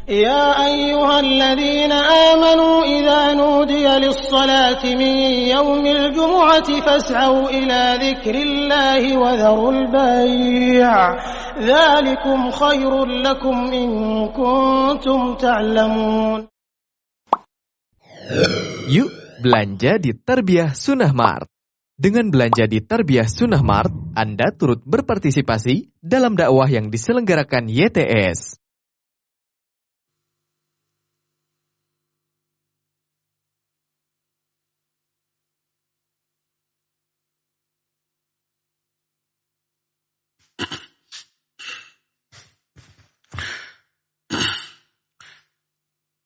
يا أيها الذين آمنوا إذا نودي للصلاة من يوم الجمعة فاسعوا إلى ذكر الله وذروا البيع ذلكم خير لكم إن كنتم تعلمون. Yuk belanja di Tarbiyah Sunnah Mart. Dengan belanja di Tarbiyah Sunnah Mart, Anda turut berpartisipasi dalam dakwah yang diselenggarakan YTS.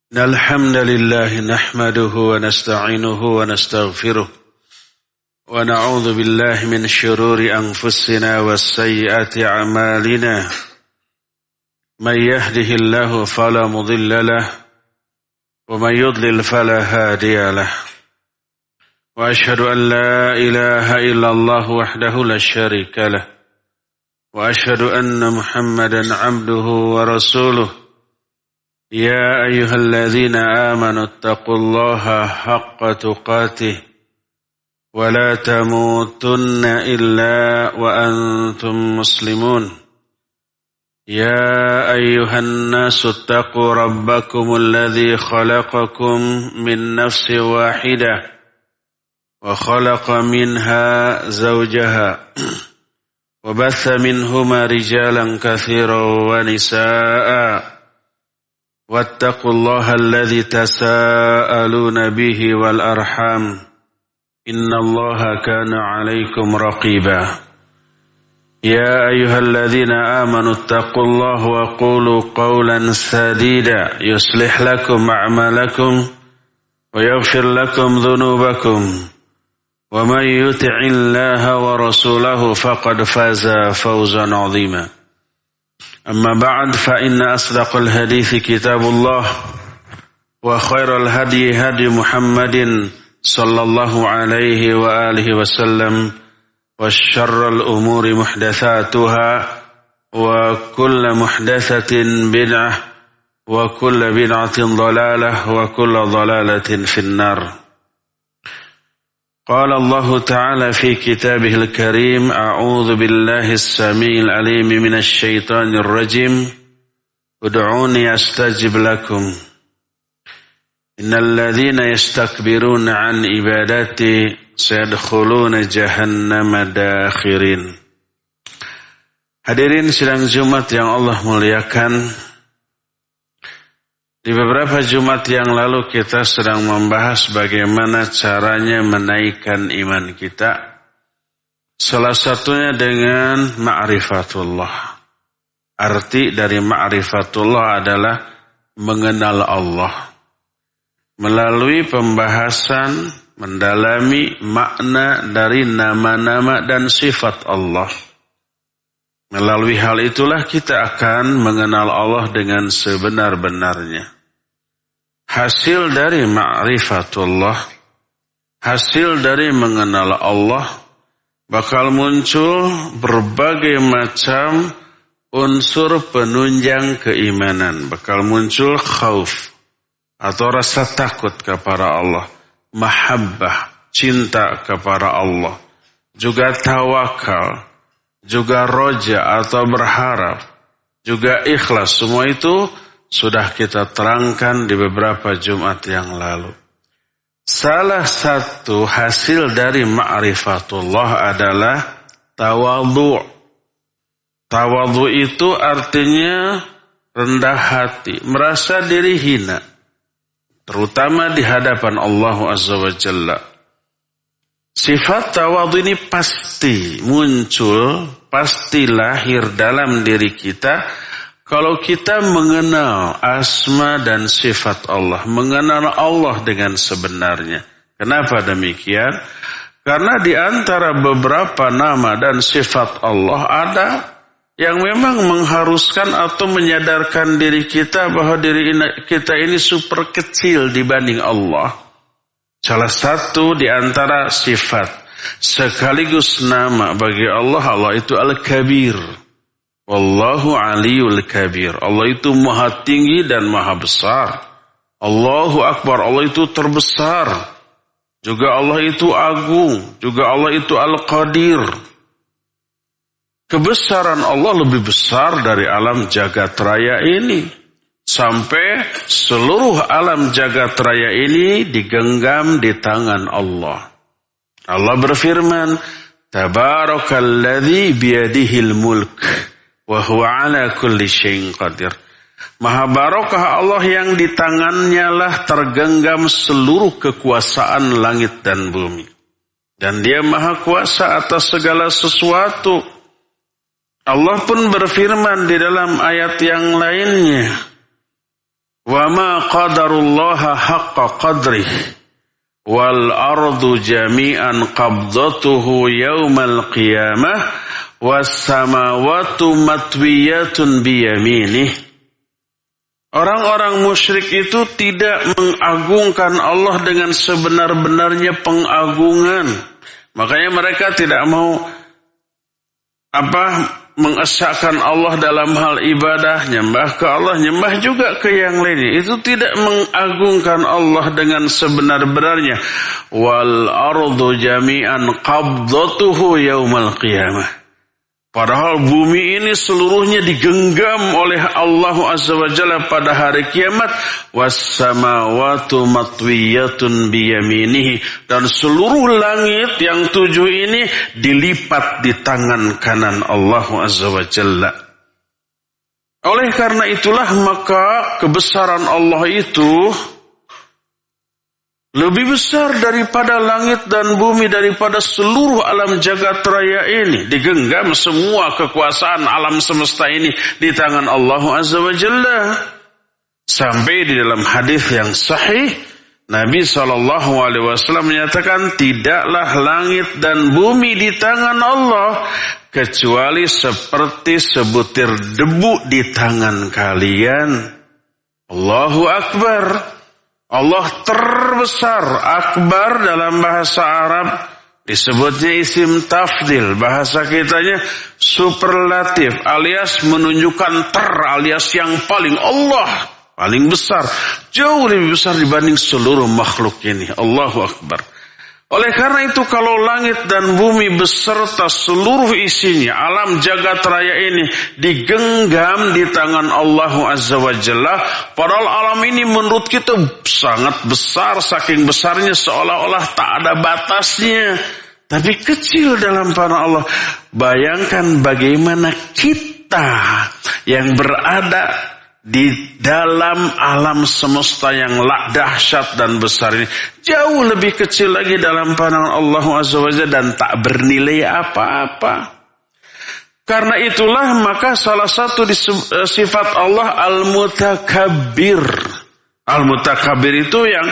الحمد لله نحمده ونستعينه ونستغفره ونعوذ بالله من شرور أنفسنا وسيئات أعمالنا من يهده الله فلا مضل له ومن يضلل فلا هادي له وأشهد أن لا إله إلا الله وحده لا شريك له وأشهد أن محمدا عبده ورسوله يا أيها الذين آمنوا اتقوا الله حق تقاته ولا تموتن إلا وأنتم مسلمون يا أيها الناس اتقوا ربكم الذي خلقكم من نفس واحدة وخلق منها زوجها وبث منهما رجالا كثيرا ونساء واتقوا الله الذي تساءلون به والأرحام إن الله كان عليكم رقيبا يا أيها الذين آمنوا اتقوا الله وقولوا قولا سديدا يصلح لكم أعمالكم ويغفر لكم ذنوبكم ومن يطع الله ورسوله فقد فاز فوزا عظيما أما بعد فإن أصدق الحديث كتاب الله وخير الهدي هدي محمد صلى الله عليه وآله وسلم وشر الأمور محدثاتها وكل محدثة بدعة وكل بدعة ضلالة وكل ضلالة في النار. قال الله تعالى في كتابه الكريم أعوذ بالله السميع العليم من الشيطان الرجيم ادعوني أستجب لكم إن الذين يستكبرون عن عبادتي سيدخلون جهنم داخرين. Hadirin sidang Jumat yang Allah muliakan, di beberapa Jumat yang lalu kita sedang membahas bagaimana caranya menaikkan iman kita. Salah satunya dengan ma'rifatullah. Arti dari ma'rifatullah adalah mengenal Allah. Melalui pembahasan mendalami makna dari nama-nama dan sifat Allah. Melalui hal itulah kita akan mengenal Allah dengan sebenar-benarnya. Hasil dari ma'rifatullah, hasil dari mengenal Allah, bakal muncul berbagai macam unsur penunjang keimanan. Bakal muncul khauf atau rasa takut kepada Allah, mahabbah, cinta kepada Allah, juga tawakal, juga roja atau berharap, juga ikhlas. Semua itu sudah kita terangkan di beberapa Jumat yang lalu. Salah satu hasil dari ma'rifatullah adalah tawadhu'. Tawadhu' itu artinya rendah hati, merasa diri hina, terutama di hadapan Allah Azza wa Jalla. Sifat tawadhu ini pasti muncul, pasti lahir dalam diri kita kalau kita mengenal asma dan sifat Allah, mengenal Allah dengan sebenarnya. Kenapa demikian? Karena di antara beberapa nama dan sifat Allah ada yang memang mengharuskan atau menyadarkan diri kita bahwa diri kita ini super kecil dibanding Allah. Salah satu di antara sifat sekaligus nama bagi Allah, Allah itu Al-Kabir, Wallahu aliyul kabir. Allah itu maha tinggi dan maha besar. Allahu akbar. Allah itu terbesar. Juga Allah itu agung. Juga Allah itu al-qadir. Kebesaran Allah lebih besar dari alam jagat raya ini. Sampai seluruh alam jagat raya ini digenggam di tangan Allah. Allah berfirman, Tabarakalladzi biyadihil mulk. Wa huwa ala kulli syai'in qadir. Maha barokah Allah yang di tangannya lah tergenggam seluruh kekuasaan langit dan bumi. Dan dia maha kuasa atas segala sesuatu. Allah pun berfirman di dalam ayat yang lainnya. Wa ma qadarullaha haqqa qadrih. Wal ardu jami'an qabdatuhu yaumal qiyamah. Was-samawatu matwiyatun biyaminih. Orang-orang musyrik itu tidak mengagungkan Allah dengan sebenar-benarnya pengagungan. Makanya mereka tidak mau mengesahkan Allah dalam hal ibadah, nyembah ke Allah, nyembah juga ke yang lainnya. Itu tidak mengagungkan Allah dengan sebenar-benarnya. Wal ardu jami'an qabdatuhu yaumal qiyamah. Padahal bumi ini seluruhnya digenggam oleh Allah Azza wa Jalla pada hari kiamat. Was-samawatu matwiyatun biyaminihi. Dan seluruh langit yang 7 ini dilipat di tangan kanan Allah Azza wa Jalla. Oleh karena itulah maka kebesaran Allah itu lebih besar daripada langit dan bumi, daripada seluruh alam jagat raya ini. Digenggam semua kekuasaan alam semesta ini di tangan Allah Azza wa Jalla. Sampai di dalam hadis yang sahih, Nabi SAW menyatakan, tidaklah langit dan bumi di tangan Allah kecuali seperti sebutir debu di tangan kalian. Allahu Akbar. Allah terbesar. Akbar dalam bahasa Arab disebutnya isim tafdil. Bahasa kitanya superlatif alias menunjukkan alias yang paling. Allah paling besar. Jauh lebih besar dibanding seluruh makhluk ini. Allahu Akbar. Oleh karena itu kalau langit dan bumi beserta seluruh isinya, alam jagat raya ini digenggam di tangan Allah Azza wa Jalla. Padahal alam ini menurut kita sangat besar, saking besarnya seolah-olah tak ada batasnya. Tapi kecil dalam pandangan Allah. Bayangkan bagaimana kita yang berada di dalam alam semesta yang dahsyat dan besar ini, jauh lebih kecil lagi dalam pandangan Allah Azza wa Jalla dan tak bernilai apa-apa. Karena itulah maka salah satu sifat Allah Al-Mutakabbir. Al-Mutakabbir itu yang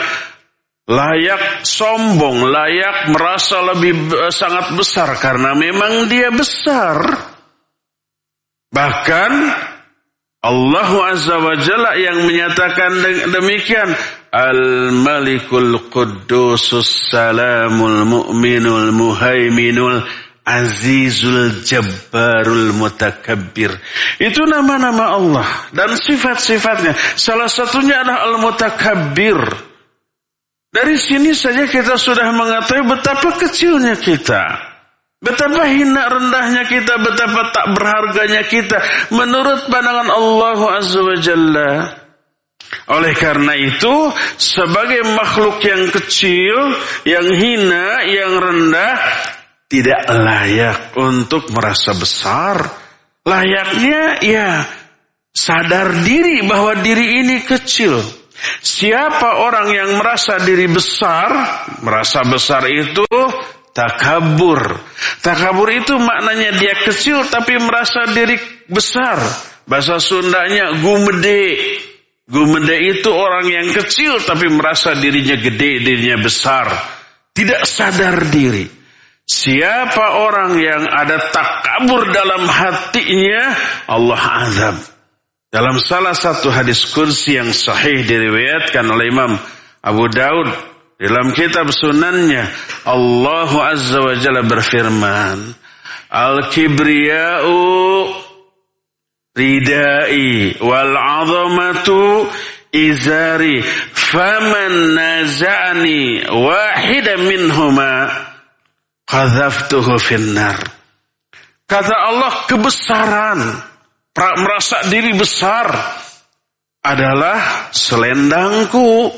layak sombong, layak merasa lebih sangat besar karena memang dia besar. Bahkan Allah Azza wa Jalla yang menyatakan demikian, Al-Malikul Quddusus Salamul Mu'minul Muhaiminul Azizul Jabbarul Mutakabbir. Itu nama-nama Allah dan sifat-sifatnya. Salah satunya adalah Al-Mutakabbir. Dari sini saja kita sudah mengetahui betapa kecilnya kita. Betapa hina rendahnya kita, betapa tak berharganya kita menurut pandangan Allah Azza wa Jalla. Oleh karena itu, sebagai makhluk yang kecil, yang hina, yang rendah, tidak layak untuk merasa besar. Layaknya ya sadar diri bahwa diri ini kecil. Siapa orang yang merasa diri besar, merasa besar itu takabur. Takabur itu maknanya dia kecil tapi merasa diri besar. Bahasa Sundanya gumede. Gumede itu orang yang kecil tapi merasa dirinya gede, dirinya besar. Tidak sadar diri. Siapa orang yang ada takabur dalam hatinya, Allah azab. Dalam salah satu hadis kursi yang sahih diriwayatkan oleh Imam Abu Daud, dalam kitab sunannya, Allah Azza wa Jalla berfirman, Al-kibriya'u ridai wal 'azamatu izari faman naza'ani wahidan minhuma qadhaftuhu finnar. Kata Allah, kebesaran, merasa diri besar adalah selendangku,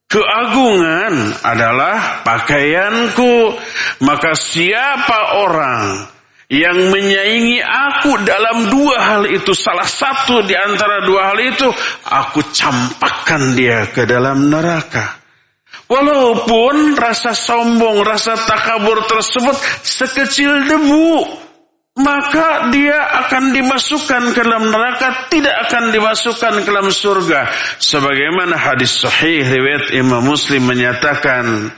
keagungan adalah pakaianku. Maka siapa orang yang menyaingi aku dalam dua hal itu, salah satu di antara dua hal itu, aku campakkan dia ke dalam neraka. Walaupun rasa sombong, rasa takabur tersebut sekecil debu, maka dia akan dimasukkan ke dalam neraka, tidak akan dimasukkan ke dalam surga. Sebagaimana hadis sahih riwayat Imam Muslim menyatakan,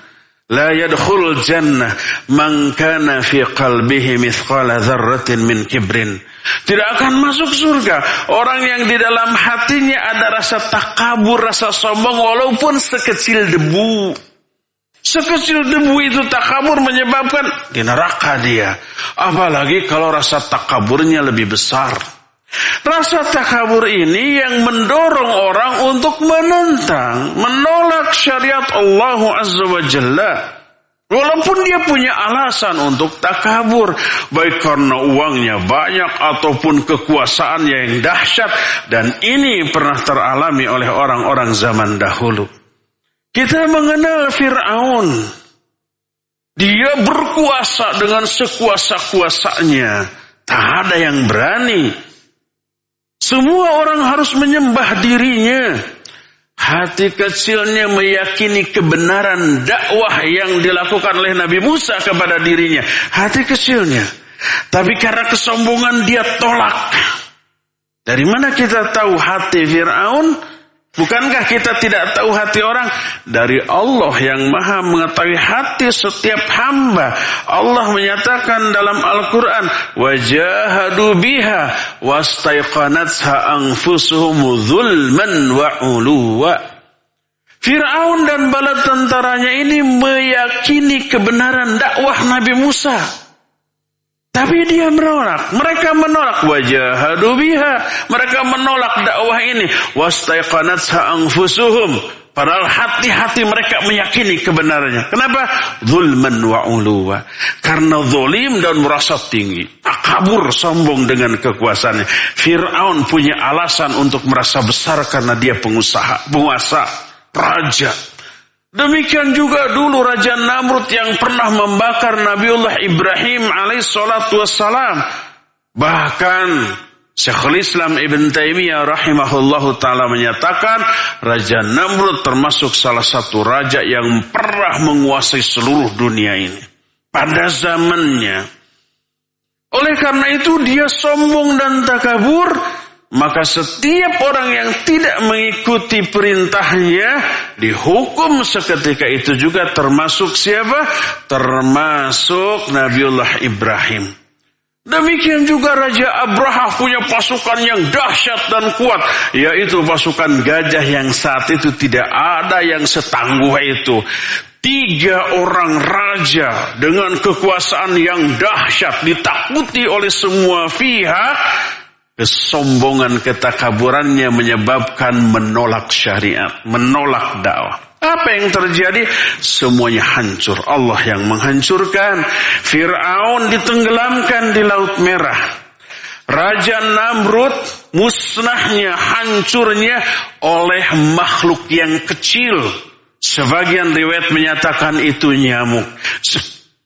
la yadkhulul jannah man kana fi qalbihi mithqala dzarratin min kibrin. Tidak akan masuk surga orang yang di dalam hatinya ada rasa takabur, rasa sombong walaupun sekecil debu. Sekecil debu itu takabur menyebabkan di neraka dia. Apalagi kalau rasa takaburnya lebih besar. Rasa takabur ini yang mendorong orang untuk menentang, menolak syariat Allah Azza wa Jalla. Walaupun dia punya alasan untuk takabur, baik karena uangnya banyak ataupun kekuasaannya yang dahsyat. Dan ini pernah teralami oleh orang-orang zaman dahulu. Kita mengenal Fir'aun. Dia berkuasa dengan sekuasa-kuasanya. Tak ada yang berani. Semua orang harus menyembah dirinya. Hati kecilnya meyakini kebenaran dakwah yang dilakukan oleh Nabi Musa kepada dirinya. Hati kecilnya. Tapi karena kesombongan dia tolak. Dari mana kita tahu hati Fir'aun? Bukankah kita tidak tahu hati orang? Dari Allah yang maha mengetahui hati setiap hamba. Allah menyatakan dalam Al-Quran, wajahadu biha wastaiqanatha anfusuhum zulman wa uluwa. Fir'aun dan bala tentaranya ini meyakini kebenaran dakwah Nabi Musa. Tapi dia menolak. Mereka menolak. Wajahadu biha. Mereka menolak dakwah ini. Wastaiqanatha anfusuhum. Padahal hati-hati mereka meyakini kebenarannya. Kenapa? Zulman wa uluwa. Karena zalim dan merasa tinggi. Takabur, sombong dengan kekuasaannya. Fir'aun punya alasan untuk merasa besar karena dia penguasa, raja. Demikian juga dulu Raja Namrud yang pernah membakar Nabiullah Ibrahim alaihissalatu wassalam. Bahkan Syekhul Islam Ibn Taimiyah rahimahullahu ta'ala menyatakan Raja Namrud termasuk salah satu raja yang pernah menguasai seluruh dunia ini pada zamannya. Oleh karena itu dia sombong dan takabur. Maka setiap orang yang tidak mengikuti perintahnya dihukum seketika itu juga, termasuk siapa? Termasuk Nabiullah Ibrahim. Demikian juga Raja Abraha punya pasukan yang dahsyat dan kuat, yaitu pasukan gajah yang saat itu tidak ada yang setangguh itu. 3 orang raja dengan kekuasaan yang dahsyat ditakuti oleh semua pihak. Kesombongan, ketakaburannya menyebabkan menolak syariat, menolak dakwah. Apa yang terjadi? Semuanya hancur. Allah yang menghancurkan. Fir'aun ditenggelamkan di Laut Merah. Raja Namrud musnahnya, hancurnya oleh makhluk yang kecil. Sebagian riwayat menyatakan itu nyamuk.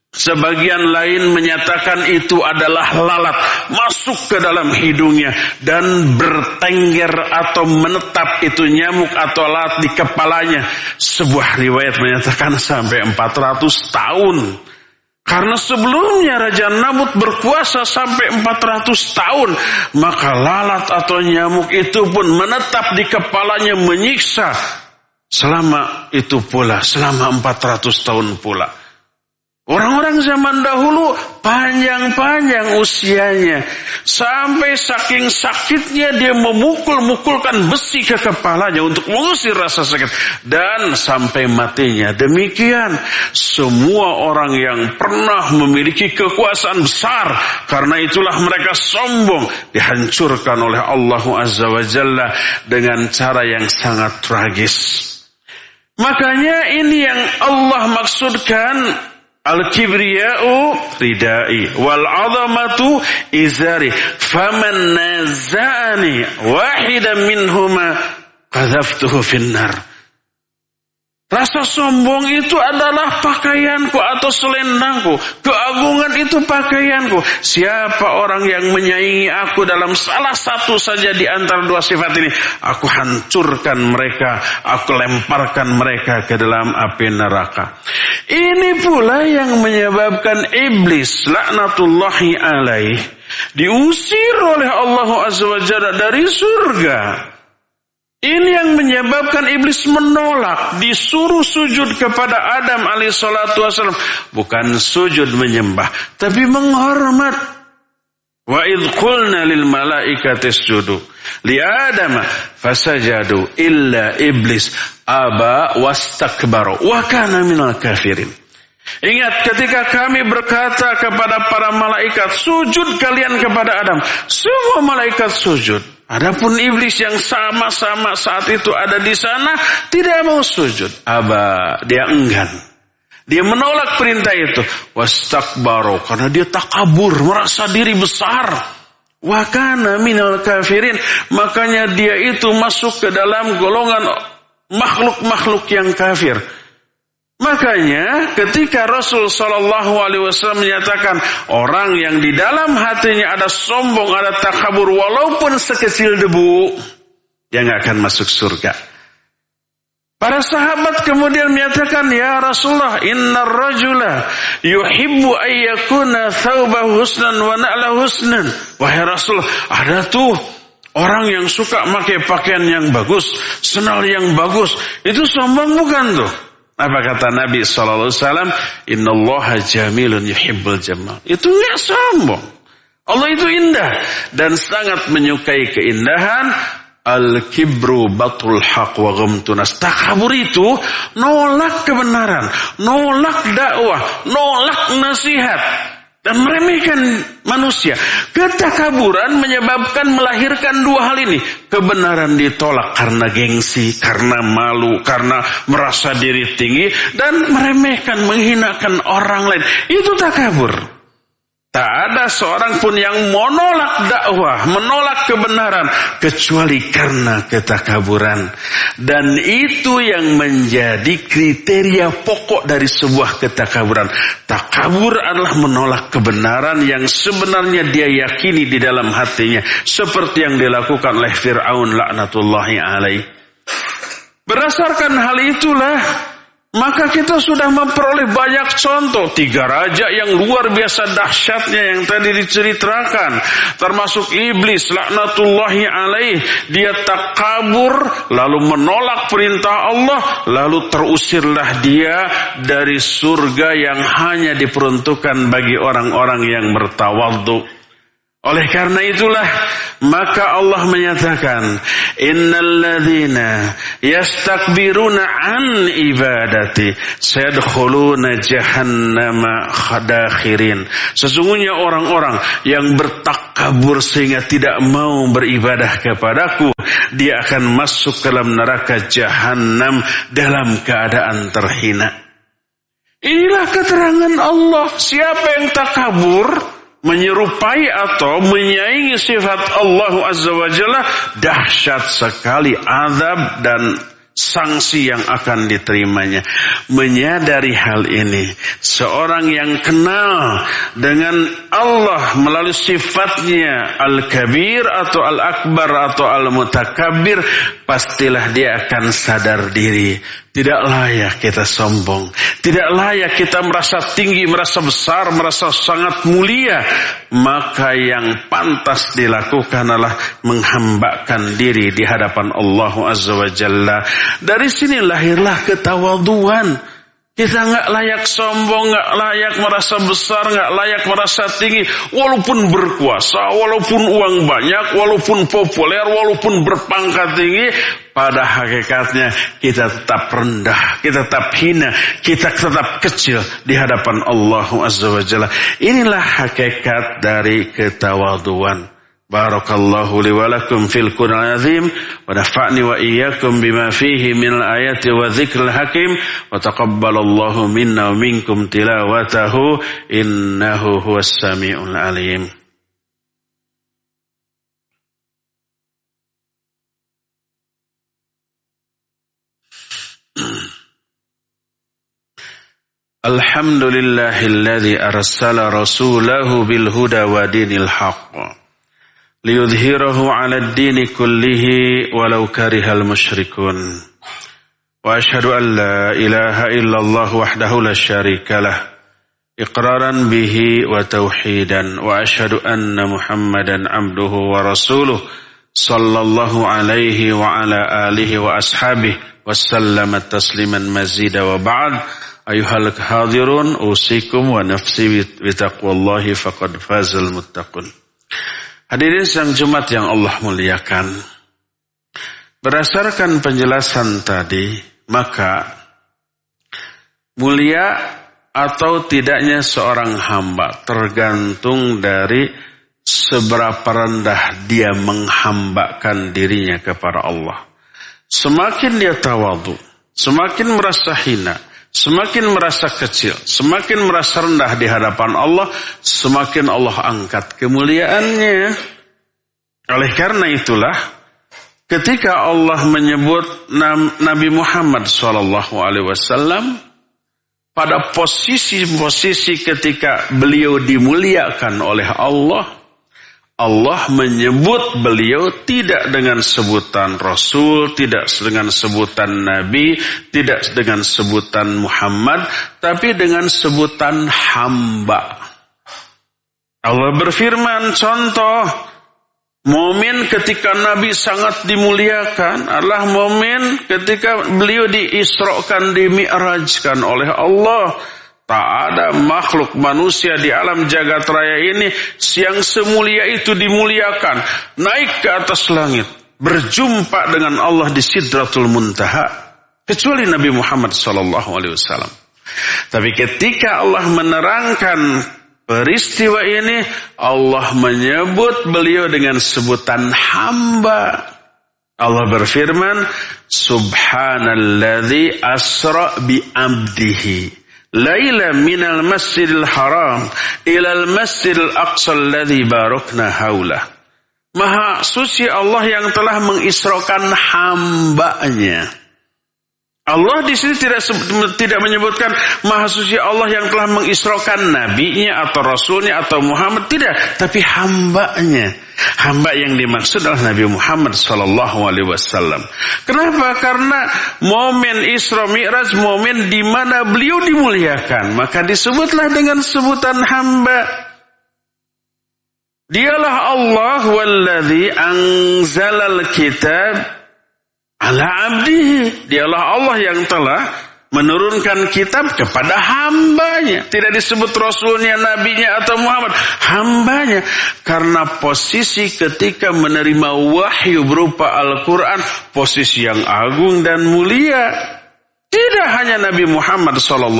Sebagian lain menyatakan itu adalah lalat masuk ke dalam hidungnya dan bertengger atau menetap itu nyamuk atau lalat di kepalanya. Sebuah riwayat menyatakan sampai 400 tahun. Karena sebelumnya Raja Namrud berkuasa sampai 400 tahun, maka lalat atau nyamuk itu pun menetap di kepalanya menyiksa selama itu pula, selama 400 tahun pula. Orang-orang zaman dahulu panjang-panjang usianya. Sampai saking sakitnya dia memukul-mukulkan besi ke kepalanya untuk mengusir rasa sakit. Dan sampai matinya. Demikian semua orang yang pernah memiliki kekuasaan besar. Karena itulah mereka sombong. Dihancurkan oleh Allah Azza wa Jalla dengan cara yang sangat tragis. Makanya ini yang Allah maksudkan. Al-kibriya'u ridai wal 'azamatu izari faman naza'ani wahidan minhuma qadhaftuhu finnar. Rasa sombong itu adalah pakaianku atau selendangku. Keagungan itu pakaianku. Siapa orang yang menyaingi aku dalam salah satu saja di antara dua sifat ini, aku hancurkan mereka, aku lemparkan mereka ke dalam api neraka. Ini pula yang menyebabkan iblis laknatullahi alaih diusir oleh Allah Azza wa Jalla dari surga. Ini yang menyebabkan iblis menolak, disuruh sujud kepada Adam alaihissalatu wassalam. Bukan sujud menyembah, tapi menghormat. Wa idh qulna lil malaikati isjudu li Adam fasajadu illa iblis aba wastakbara wa kana minal kafirin. Ingat ketika kami berkata kepada para malaikat, sujud kalian kepada Adam. Semua malaikat sujud. Adapun iblis yang sama-sama saat itu ada di sana tidak mau sujud. Dia enggan. Dia menolak perintah itu. Wastakbaru, karena dia takabur, merasa diri besar. Wa kana minal kafirin, makanya dia itu masuk ke dalam golongan makhluk-makhluk yang kafir. Makanya ketika Rasul sallallahu alaihi wasallam menyatakan orang yang di dalam hatinya ada sombong, ada takabur walaupun sekecil debu, dia enggak akan masuk surga. Para sahabat kemudian menyatakan, ya Rasulullah, innar rajula yuhibbu ayyakuna thawbahu husnan wa na'lahu husnan. Wahai Rasul, ada tuh orang yang suka pakai pakaian yang bagus, sendal yang bagus. Itu sombong bukan tuh? Apa kata Nabi sallallahu alaihi wasallam? Innallaha jamilun yuhibbul jamal. Itu enggak sombong. Allah itu indah dan sangat menyukai keindahan. Al-kibru batul haq wa ghamtunas. Takabur itu nolak kebenaran, nolak dakwah, nolak nasihat dan meremehkan manusia. Ketakaburan menyebabkan melahirkan dua hal ini. Kebenaran ditolak karena gengsi, karena malu, karena merasa diri tinggi, dan meremehkan, menghinakan orang lain. Itu takabur. Tak ada seorang pun yang menolak dakwah, menolak kebenaran, kecuali karena ketakaburan. Dan itu yang menjadi kriteria pokok dari sebuah ketakaburan. Takabur adalah menolak kebenaran yang sebenarnya dia yakini di dalam hatinya. Seperti yang dilakukan oleh Fir'aun laknatullahi alaih. Berdasarkan hal itulah, maka kita sudah memperoleh banyak contoh. 3 raja yang luar biasa dahsyatnya yang tadi diceritakan. Termasuk iblis laknatullahi alaih. Dia takabur lalu menolak perintah Allah. Lalu terusirlah dia dari surga yang hanya diperuntukkan bagi orang-orang yang bertawadhu. Oleh karena itulah maka Allah menyatakan, innalladzina yastakbiruna an ibadati sayadkhuluna jahannama khadakhirin. Sesungguhnya orang-orang yang bertakabur sehingga tidak mau beribadah kepadaku, dia akan masuk ke dalam neraka jahanam dalam keadaan terhina. Inilah keterangan Allah. Siapa yang takabur, menyerupai atau menyaingi sifat Allah Azza wa Jalla, dahsyat sekali azab dan sanksi yang akan diterimanya. Menyadari hal ini, seorang yang kenal dengan Allah melalui sifatnya Al-Kabir atau Al-Akbar atau Al-Mutakabbir, pastilah dia akan sadar diri. Tidak layak kita sombong. Tidak layak kita merasa tinggi, merasa besar, merasa sangat mulia. Maka yang pantas dilakukan adalah menghambakan diri di hadapan Allah Azza wa Jalla. Dari sini lahirlah ketawaduan. Kita nggak layak sombong, nggak layak merasa besar, nggak layak merasa tinggi. Walaupun berkuasa, walaupun uang banyak, walaupun populer, walaupun berpangkat tinggi, pada hakikatnya kita tetap rendah, kita tetap hina, kita tetap kecil di hadapan Allah Azza wa Jalla. Inilah hakikat dari ketawaduan. Barakallahu li wa lakum fil Qur'anil azim wa nafa'ni wa iyyakum bima fihi minal ayati wa dzikril hakim wa taqabbalallahu minna wa minkum tilawatahu innahu huwas samiul alim. Alhamdulillahilladzi arsala rasulahu bil huda wa dinil haqq liyudhhirahu 'alad dini kullihi walau karihal musyrikun. Wa asyhadu an la ilaha illallah wahdahu la syarikalah iqraran bihi wa tauhidan wa asyhadu anna Muhammadan 'abduhu wa rasuluh sallallahu alaihi wa ala alihi wa ashabihi wa sallama tasliman mazida wa ba'd. Ayuhal hadirun usikum wa nafsi bi taqwallahi faqad fazal muttaqun. Hadirin sidang Jumat yang Allah muliakan, berdasarkan penjelasan tadi, maka mulia atau tidaknya seorang hamba tergantung dari seberapa rendah dia menghambakan dirinya kepada Allah. Semakin dia tawadhu, semakin merasa hina, semakin merasa kecil, semakin merasa rendah di hadapan Allah, semakin Allah angkat kemuliaannya. Oleh karena itulah, ketika Allah menyebut Nabi Muhammad SAW pada posisi-posisi ketika beliau dimuliakan oleh Allah, Allah menyebut beliau tidak dengan sebutan Rasul, tidak dengan sebutan Nabi, tidak dengan sebutan Muhammad, tapi dengan sebutan hamba. Allah berfirman, contoh, mumin ketika Nabi sangat dimuliakan adalah mumin ketika beliau diisrokan, dimi'rajkan oleh Allah. Tak ada makhluk manusia di alam jagat raya ini yang semulia itu dimuliakan, naik ke atas langit, berjumpa dengan Allah di Sidratul Muntaha, kecuali Nabi Muhammad SAW. Tapi ketika Allah menerangkan peristiwa ini, Allah menyebut beliau dengan sebutan hamba. Allah berfirman, Subhanalladzi asra bi abdihi laila minal masjidil haram ilal masjidil aqsa alladzi barakna haulah. Maha suci Allah yang telah mengisrokan hambanya. Allah di sini tidak menyebutkan maha suci Allah yang telah mengisrokan nabinya atau rasulnya atau Muhammad, tidak, tapi hambanya. Hamba yang dimaksud adalah Nabi Muhammad SAW. Kenapa? Karena momen Isra Mi'raj, momen di mana beliau dimuliakan, maka disebutlah dengan sebutan hamba. Dialah Allah walladzi anzalal kitab ala abdihi. Dialah Allah yang telah menurunkan kitab kepada hambanya. Tidak disebut rasulnya, nabinya atau Muhammad, hambanya. Karena posisi ketika menerima wahyu berupa Al-Quran, posisi yang agung dan mulia. Tidak hanya Nabi Muhammad SAW,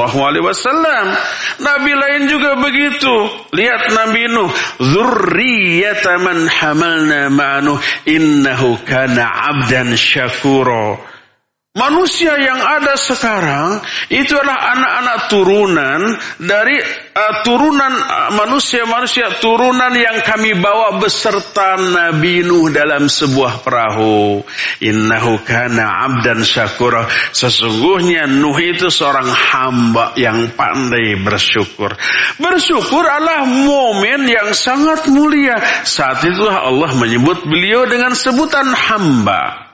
Nabi lain juga begitu. Lihat Nabi Nuh, dzurriyyata man hamalna ma'nuh innahu kana 'abdan syakura. Manusia yang ada sekarang itu adalah anak-anak turunan dari turunan manusia-manusia turunan yang kami bawa beserta Nabi Nuh dalam sebuah perahu. Innahu kana 'abdan syakura. Sesungguhnya Nuh itu seorang hamba yang pandai bersyukur. Bersyukur adalah momen yang sangat mulia. Saat itulah Allah menyebut beliau dengan sebutan hamba.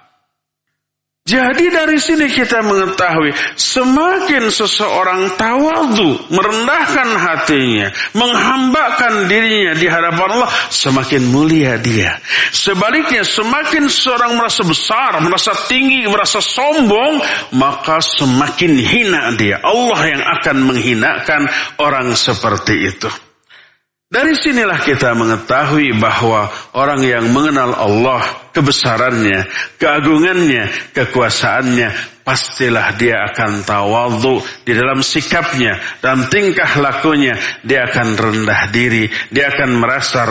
Jadi dari sini kita mengetahui semakin seseorang tawadhu, merendahkan hatinya, menghambakan dirinya di hadapan Allah, semakin mulia dia. Sebaliknya semakin seseorang merasa besar, merasa tinggi, merasa sombong, maka semakin hina dia. Allah yang akan menghinakan orang seperti itu. Dari sinilah kita mengetahui bahwa orang yang mengenal Allah, kebesarannya, keagungannya, kekuasaannya, pastilah dia akan tawadhu di dalam sikapnya dan tingkah lakunya. Dia akan rendah diri, dia akan merasa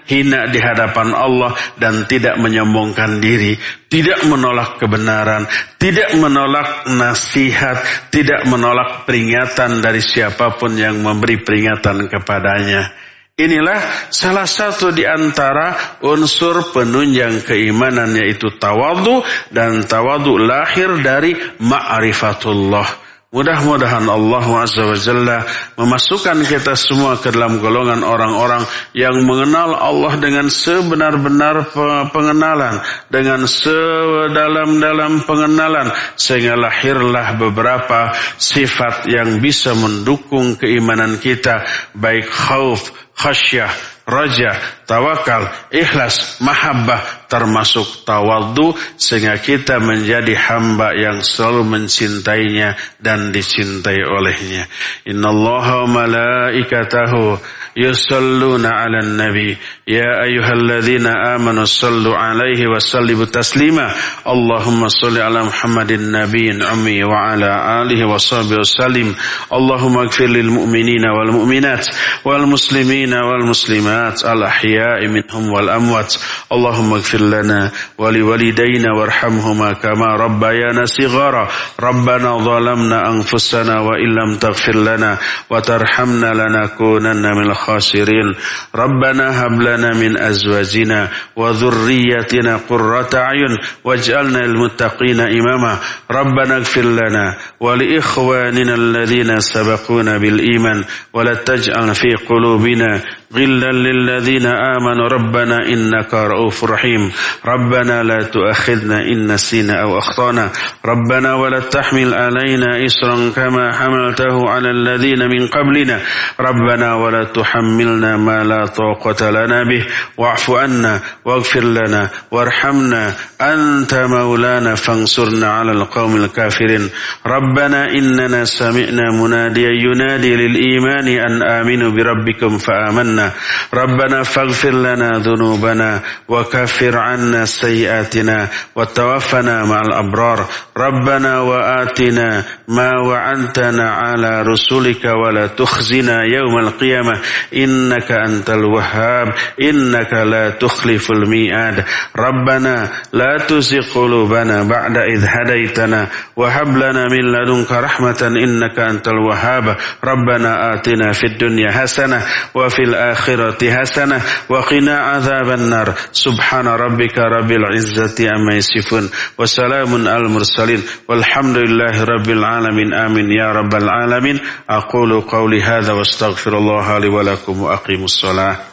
hina di hadapan Allah dan tidak menyombongkan diri, tidak menolak kebenaran, tidak menolak nasihat, tidak menolak peringatan dari siapapun yang memberi peringatan kepadanya. Inilah salah satu di antara unsur penunjang keimanan, yaitu tawadhu, dan tawadhu lahir dari ma'rifatullah. Mudah-mudahan Allah Azza wa Jalla memasukkan kita semua ke dalam golongan orang-orang yang mengenal Allah dengan sebenar-benar pengenalan, dengan sedalam-dalam pengenalan, sehingga lahirlah beberapa sifat yang bisa mendukung keimanan kita, baik khauf, khasyah, raja, tawakal, ikhlas, mahabbah, termasuk tawadhu, sehingga kita menjadi hamba yang selalu mencintainya dan dicintai olehnya. Innallaha wa malaikatahu yusalluna 'alan nabi ya ayyuhalladzina amanu sallu 'alaihi wa sallimu taslima. Allahumma shalli 'ala Muhammadin nabiyyin ummi wa 'ala alihi wa sahbihi wasallim. Allahumma ighfir lil mu'minina wal mu'minat wal muslimina wal muslimat al ahya'i minhum wal amwat. Allahumma ighfir lana wa liwalidayna warhamhuma kama rabbayana shighara. Rabbana zalamna anfusana wa illam taghfir lana wa tarhamna lanakunanna minal khasirin. Rabbana hab lana min azwajina wa dhurriyyatina qurrata a'yun waj'alna lil muttaqina imama. Rabbana ighfir lana wa li ikhwanina alladhina sabaquna bil iman wa la taj'al fi qulubina ghillan lil ladzina amanu rabbana innaka ra'ufur rahim. Rabbana la tu'akhidna in nasina aw akhtana. Rabbana wa la tahmil alaina isran kama hamaltahu 'alal ladzina min qablina. Rabbana wa la tuhammilna ma la taqata lana bih wa'fu 'anna waghfir lana warhamna anta maulana fansurna 'alal qaumil kafirin. Rabbana innana sami'na munadiyan yunadi lil imani an aminu bi rabbikum fa amanna. Rabbana faghfir lana dhunubana wa kaffir 'anna sayyi'atina wa tawaffana ma'al abrar. Rabbana wa atina ma wa'adtana 'ala rusulika wa la tukhzina yawmal qiyamah innaka antal wahhab innaka la tukhliful mi'ad. Rabbana la tuzigh qulubana ba'da idh hadaitana wa hab lana min ladunka rahmatan innaka antal wahhab. Rabbana atina fid dunya hasanah wa fil akhirati hasanah wa qina adzaban nar. Subhana rabbika rabbil izzati amma yasifun wa salamun al mursalin walhamdulillahi rabbil alamin. Amin ya rabbal alamin. Aqulu qawli hadza wa astaghfirullah li wa lakum wa aqimus shalah.